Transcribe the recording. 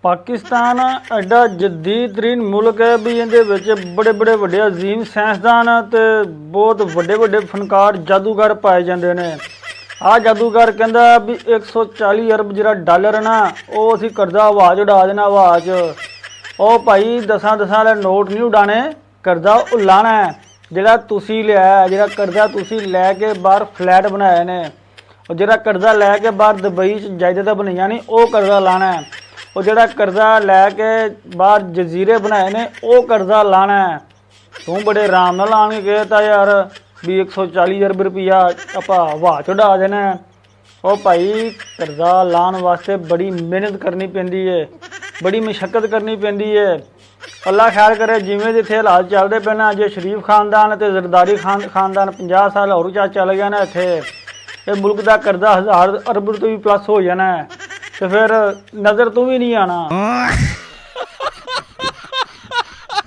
पाकिस्तान एडा जदीद मुल्क है भी इहदे विच बड़े बड़े वड्डे अजीम साइंसदान ते बहुत वड्डे वड्डे फनकार जादूगर पाए जाते हैं। आ जादूगर कहता भी 140 अरब जिहड़ा डॉलर है ना वो असीं करदा हवा च उड़ा देना। हवा च ओ भाई 10 वाले नोट नहीं उड़ाने, करदा उलाना है। जिहड़ा तुसीं लिया जिहड़ा करदा तुसीं लैके बाहर फ्लैट बनाए ने, और जिहड़ा करदा लैके बाहर दुबई च जायदादां बनाईयां ने वो करदा लाना है। और जिहड़ा करजा लैके बाहर जजीरे बनाए ने वो करजा लाना है। तू बड़े आराम नाल आण के कहता यार भी 140 अरब रुपया आपां हवा च उड़ा देना है। ओ भाई करजा लाण वास्ते बड़ी मेहनत करनी पैंदी है, बड़ी मशक्कत करनी पैंदी है। अल्लाह खैर करे जिवें जिथे हालात चलते पे ना, जे शरीफ खानदान ते जरदारी खानदान 50 साल होर चल गया ना इत्थे, ये मुल्क का करजा 1000 अरब तो भी प्लस हो जाना है, तो फिर नज़र तो भी नहीं आना।